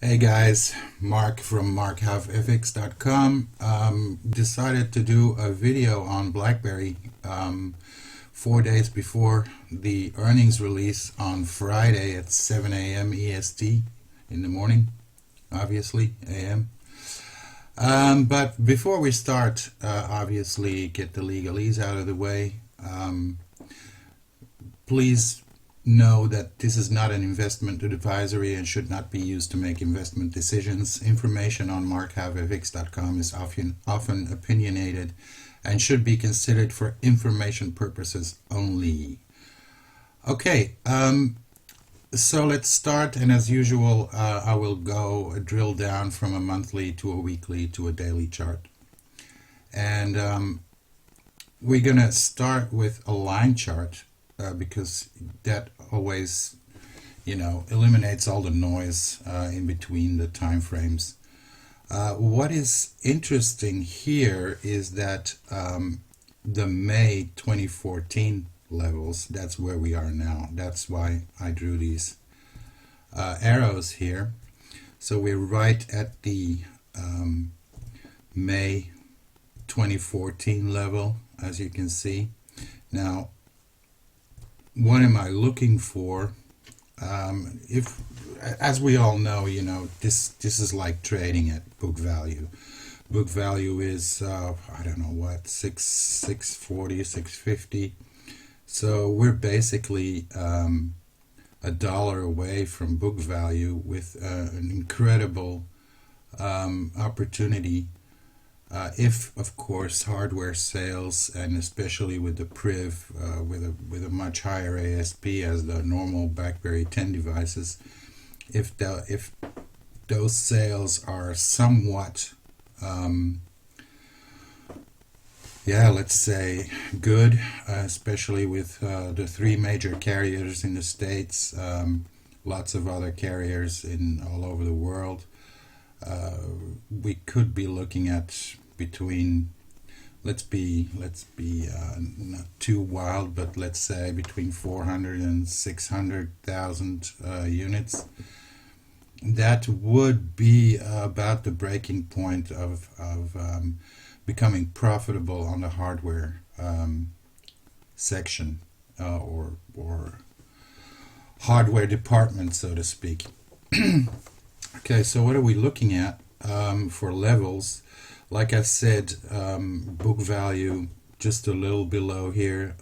Hey guys, Mark from markhavefx.com decided to do a video on BlackBerry 4 days before the earnings release on Friday at 7 a.m. EST in the morning, obviously AM. But before we start, obviously get the legalese out of the way. Please know that this is not an investment advisory and should not be used to make investment decisions. Information on markhavefx.com is often opinionated and should be considered for information purposes only. Okay, so let's start, and as usual, I will go drill down from a monthly to a weekly to a daily chart. And we're going to start with a line chart because that always, eliminates all the noise in between the time frames. What is interesting here is that the May 2014 levels, that's where we are now. That's why I drew these arrows here. So we're right at the May 2014 level, as you can see. Now, what am I looking for? If, as we all know, this is like trading at book value. Book value is I don't know what, 640, 650. So we're basically $1 away from book value with an incredible opportunity. If, of course, hardware sales, and especially with the PRIV, with a much higher ASP as the normal BlackBerry 10 devices, if those sales are somewhat, let's say good, especially with the three major carriers in the States, lots of other carriers in all over the world. We could be looking at between, let's be not too wild, but let's say between 400 and 600,000 units. That would be about the breaking point of becoming profitable on the hardware section or hardware department, so to speak. Okay, so what are we looking at for levels? Like I said, book value just a little below here.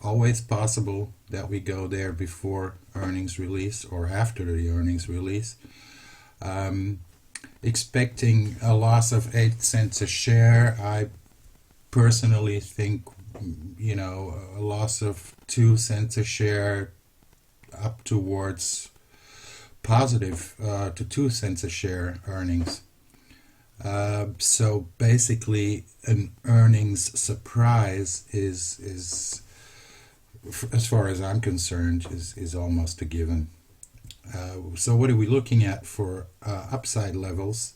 Always possible that we go there before earnings release or after the earnings release. Expecting a loss of 8 cents a share. I personally think, a loss of 2 cents a share up towards positive to 2 cents a share earnings. So basically, an earnings surprise is, as far as I'm concerned, is almost a given. So what are we looking at for upside levels?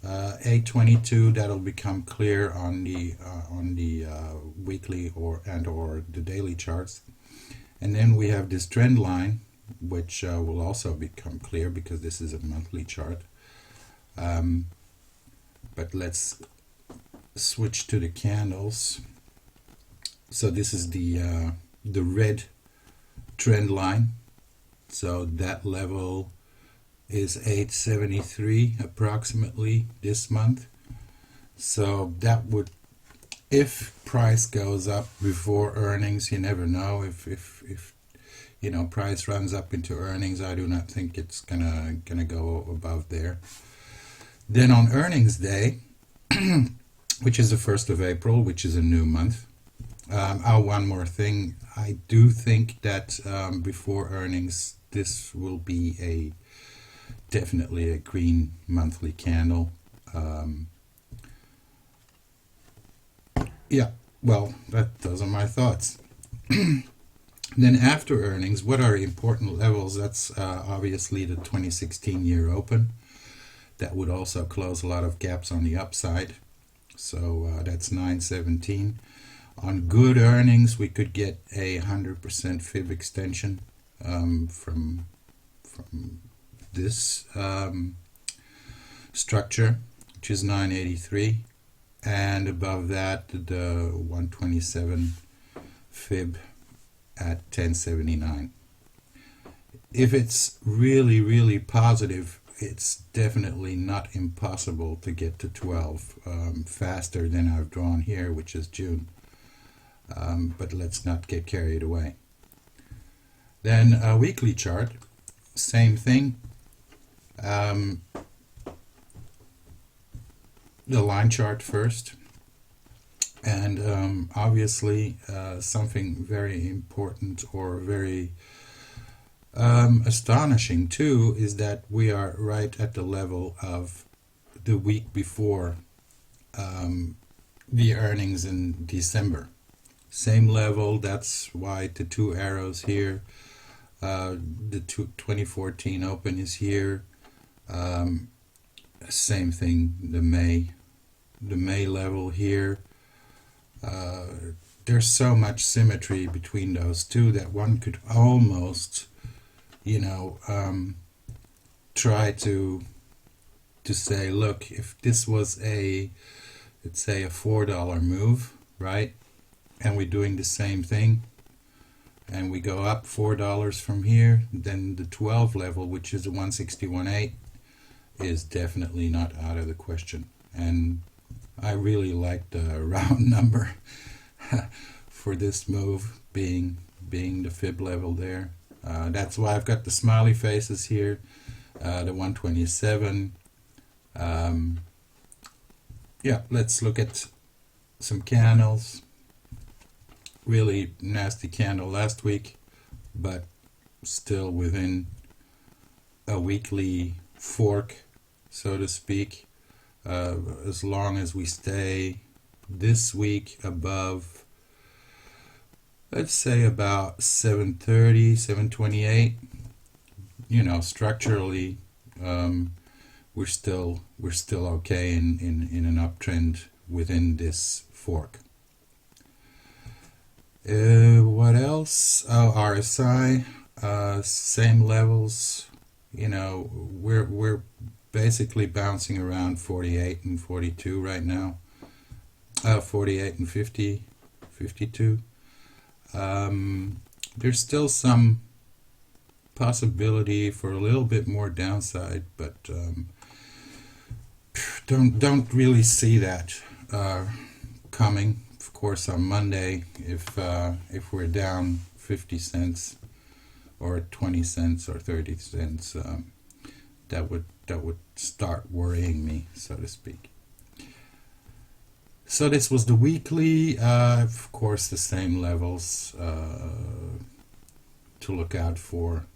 822, that'll become clear on the weekly or the daily charts, and then we have this trend line, which will also become clear because this is a monthly chart. But let's switch to the candles. So this is the red trend line. So that level is 873 approximately this month. So that would, if price goes up before earnings, you never know. If price runs up into earnings, I do not think it's gonna go above there. Then on earnings day, which is the 1st of April, which is a new month. One more thing. I do think that before earnings, this will be definitely a green monthly candle. Those are my thoughts. Then after earnings, what are important levels? That's obviously the 2016 year open. That would also close a lot of gaps on the upside. So that's 917. On good earnings, we could get a 100% fib extension from this structure, which is 983, and above that the 127 fib at 1079. If it's really, really positive, it's definitely not impossible to get to 12 faster than I've drawn here, which is June. But let's not get carried away. Then a weekly chart, same thing. The line chart first. And obviously something very important or very astonishing too is that we are right at the level of the week before the earnings in December. Same level, that's why the two arrows here, the 2014 open is here. Same thing, the May level here. There's so much symmetry between those two that one could almost, try to say, look, if this was let's say a $4 move, right? And we're doing the same thing, and we go up $4 from here, then the 12 level, which is a 161.8, is definitely not out of the question. And I really like the round number for this move being the fib level there. That's why I've got the smiley faces here, the 127. Yeah, let's look at some candles. Really nasty candle last week, but still within a weekly fork, so to speak. As long as we stay this week above, let's say about 730, 728, structurally we're still okay in an uptrend within this fork. What else? RSI, same levels. We're basically bouncing around 48 and 42 right now. 48 and 50, 52. There's still some possibility for a little bit more downside, but don't really see that coming. Of course, on Monday, if we're down 50 cents or 20 cents or 30 cents, that would start worrying me, so to speak. So this was the weekly. Of course, the same levels to look out for.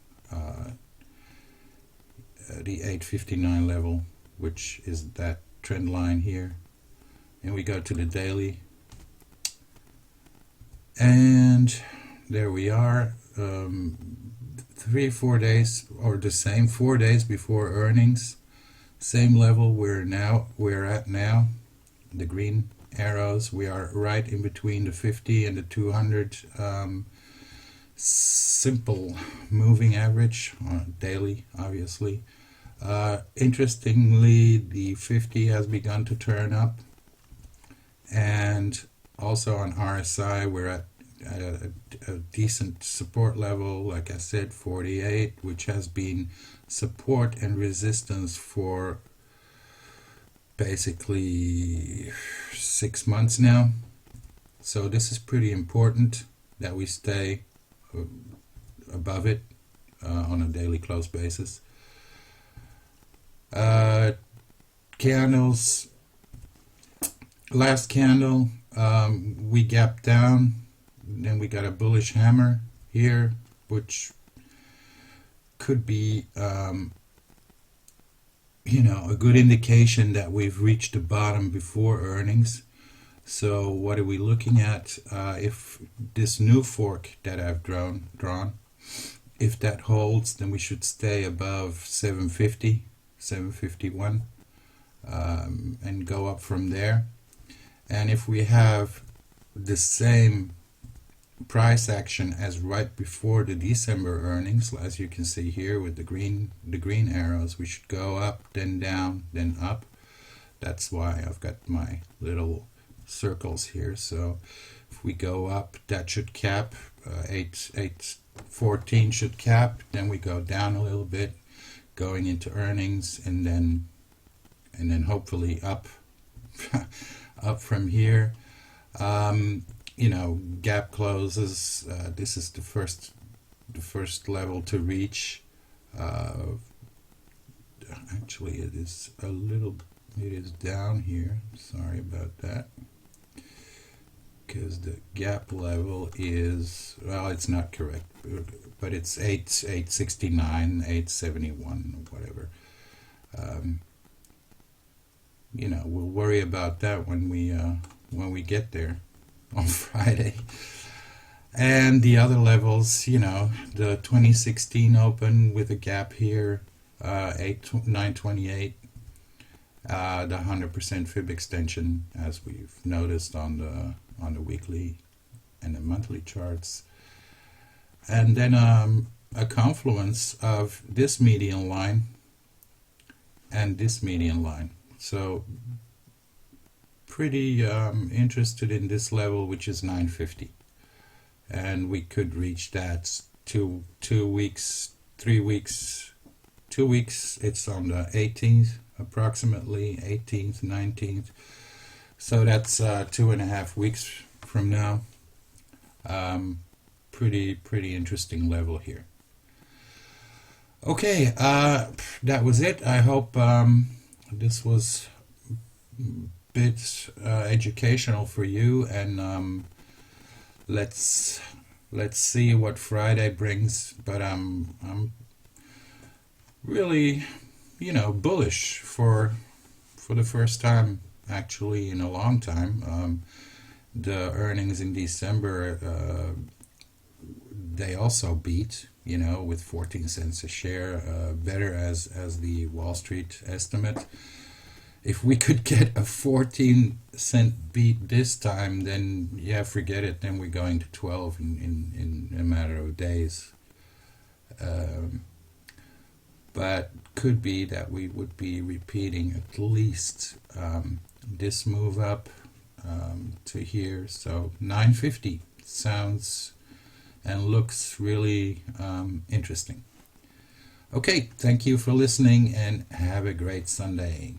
The 859 level, which is that trend line here, and we go to the daily. And there we are, 3-4 days, or the same 4 days before earnings, same level we're at now, the green arrows. We are right in between the 50 and the 200 simple moving average daily, obviously. Interestingly, the 50 has begun to turn up, and also on RSI we're at a decent support level, like I said, 48, which has been support and resistance for basically 6 months now. So this is pretty important that we stay above it on a daily close basis. Candles, last candle, we gapped down, then we got a bullish hammer here, which could be a good indication that we've reached the bottom before earnings. So what are we looking at? If this new fork that I've drawn, if that holds, then we should stay above 750, 751, and go up from there. And if we have the same price action as right before the December earnings, as you can see here with the green arrows. We should go up, then down, then up. That's why I've got my little circles here. So if we go up, that should cap 814 should cap. Then we go down a little bit, going into earnings, and then hopefully up up from here. Gap closes. This is the first level to reach. Actually, it is down here. Sorry about that, because the gap level is, well, it's not correct, but it's 869, 871, whatever. We'll worry about that when we get there on Friday. And the other levels, the 2016 open with a gap here, 928, the 100% fib extension, as we've noticed on the weekly and the monthly charts, and then a confluence of this median line and this median line. So pretty interested in this level, which is 950, and we could reach that 2 weeks, 3 weeks, 2 weeks. It's on the 18th, approximately 18th, 19th. So that's 2.5 weeks from now. Pretty interesting level here. Okay, that was it. I hope this was a bit educational for you, and let's see what Friday brings. But I'm really, bullish for the first time actually in a long time. The earnings in December, they also beat, with 14 cents a share, better as the Wall Street estimate. If we could get a 14-cent beat this time, then yeah, forget it. Then we're going to 12 in a matter of days. But could be that we would be repeating at least this move up to here. So 950 sounds and looks really interesting. Okay, thank you for listening, and have a great Sunday.